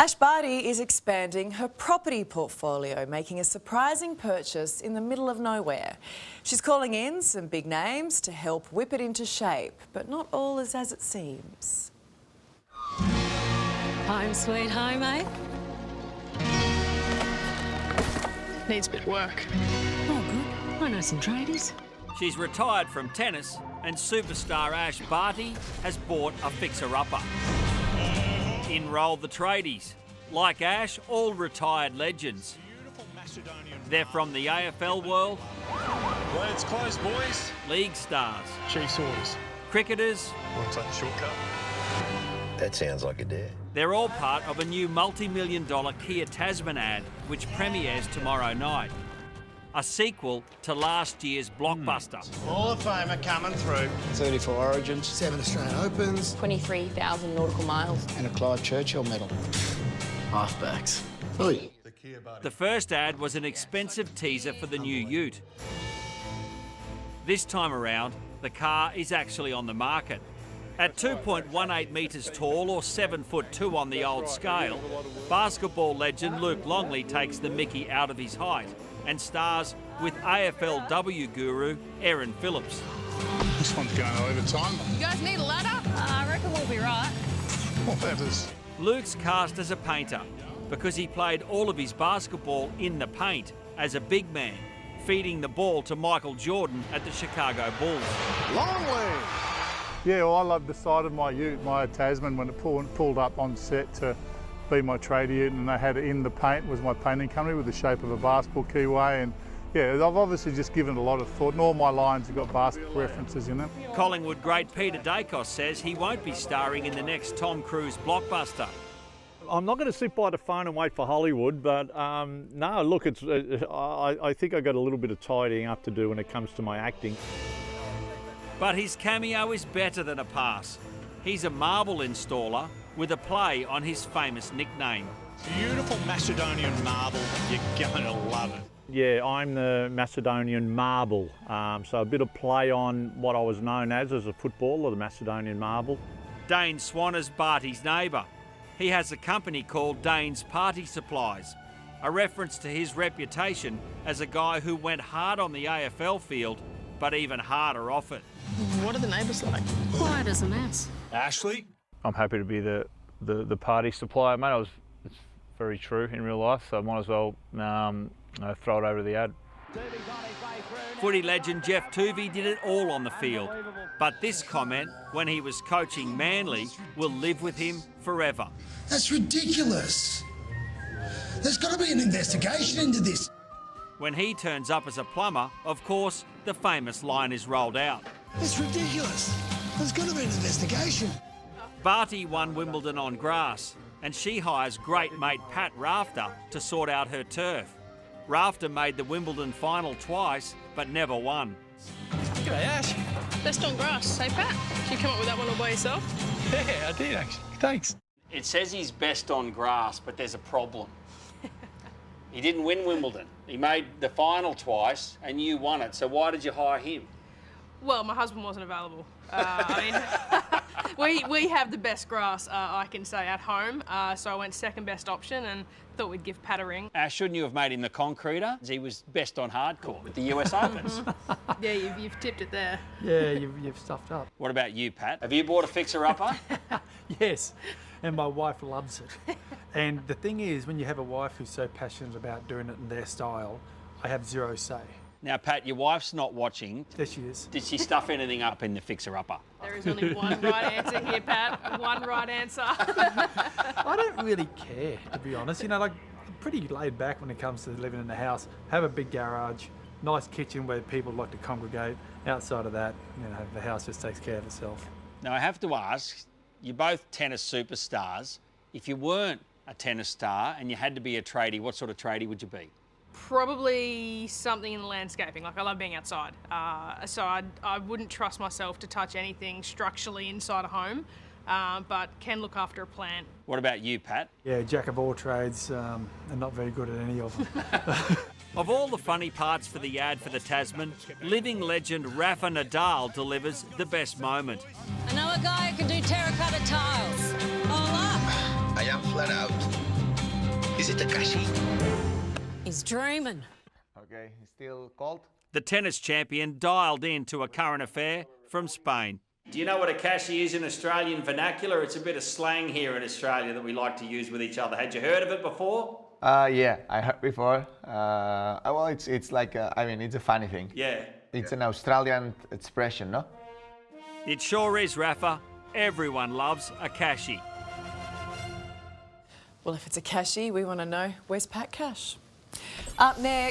Ash Barty is expanding her property portfolio, making a surprising purchase in the middle of nowhere. She's calling in some big names to help whip it into shape, but not all is as it seems. Home sweet home, eh? Needs a bit of work. Oh, good. I know some tradies. She's retired from tennis, and superstar Ash Barty has bought a fixer-upper. In rolled the tradies. Like Ash, all retired legends. They're from the AFL world. Lanes close, boys. League stars. Chiefs orders. Cricketers. Looks like a shortcut. That sounds like a dare. They're all part of a new multi-million-dollar Kia Tasman ad, which premieres tomorrow night. A sequel to last year's blockbuster. Hall of Famer coming through. 34 Origins. 7 Australian Opens. 23,000 nautical miles. And a Clyde Churchill medal. Halfbacks. Oi. The first ad was an expensive teaser for the new ute. This time around, the car is actually on the market. At 2.18 metres tall, or 7'2" on the old scale, basketball legend Luke Longley takes the mickey out of his height and stars with AFLW guru Erin Phillips. This one's going overtime. You guys need a ladder? I reckon we'll be right. What ladders? Luke's cast as a painter because he played all of his basketball in the paint as a big man, feeding the ball to Michael Jordan at the Chicago Bulls. Longley. Yeah, well, I love the side of my ute, my Tasman, when it pulled up on set to be my tradie ute, and they had it in the paint, was my painting company with the shape of a basketball keyway. And yeah, I've obviously just given it a lot of thought, and all my lines have got basketball references in them. Collingwood great Peter Dacos says he won't be starring in the next Tom Cruise blockbuster. I'm not going to sit by the phone and wait for Hollywood, but no, look, I think I've got a little bit of tidying up to do when it comes to my acting. But his cameo is better than a pass. He's a marble installer with a play on his famous nickname. Beautiful Macedonian marble. You're going to love it. Yeah, I'm the Macedonian marble, so a bit of play on what I was known as a footballer, the Macedonian marble. Dane Swan is Barty's neighbour. He has a company called Dane's Party Supplies, a reference to his reputation as a guy who went hard on the AFL field, but even harder off it. What are the neighbours like? Quiet as a mouse. Ashley? I'm happy to be the party supplier, mate. It's very true in real life, so I might as well throw it over the ad. Footy legend Jeff Tuvey did it all on the field, but this comment, when he was coaching Manly, will live with him forever. That's ridiculous. There's got to be an investigation into this. When he turns up as a plumber, of course, the famous line is rolled out. It's ridiculous. There's got to be an investigation. Barty won Wimbledon on grass, and she hires great mate Pat Rafter to sort out her turf. Rafter made the Wimbledon final twice, but never won. G'day, Ash. Best on grass. Hey, Pat, did you come up with that one all by yourself? Yeah, I did, actually. Thanks. It says he's best on grass, but there's a problem. He didn't win Wimbledon. He made the final twice, and you won it. So why did you hire him? Well, my husband wasn't available. We have the best grass, I can say, at home. So I went second best option and thought we'd give Pat a ring. Shouldn't you have made him the concreter? He was best on hardcore at the US Opens. Yeah, you've tipped it there. Yeah, you've stuffed up. What about you, Pat? Have you bought a fixer-upper? Yes, and my wife loves it. And the thing is, when you have a wife who's so passionate about doing it in their style, I have zero say. Now, Pat, your wife's not watching. There she is. Did she stuff anything up in the fixer-upper? There is only one right answer here, Pat. One right answer. I don't really care, to be honest. You know, like, I'm pretty laid back when it comes to living in the house. Have a big garage, nice kitchen where people like to congregate. Outside of that, you know, the house just takes care of itself. Now, I have to ask, you're both tennis superstars. If you weren't a tennis star and you had to be a tradie, what sort of tradie would you be? Probably something in landscaping. Like, I love being outside. So I wouldn't trust myself to touch anything structurally inside a home, but can look after a plant. What about you, Pat? Yeah, jack of all trades, and not very good at any of them. Of all the funny parts for the ad for the Tasman, living legend Rafael Nadal delivers the best moment. I know a guy who can do terracotta tiles. Hola. I am flat out. Is it a cashy? He's dreaming. Okay, he's still cold. The tennis champion dialed in to a current affair from Spain. Do you know what a cashy is in Australian vernacular? It's a bit of slang here in Australia that we like to use with each other. Had you heard of it before? Yeah, I heard before. Well, it's like, I mean, it's a funny thing. Yeah. It's an Australian expression, no? It sure is, Rafa. Everyone loves a cashy. Well, if it's a cashy, we want to know, where's Pat Cash? Up next.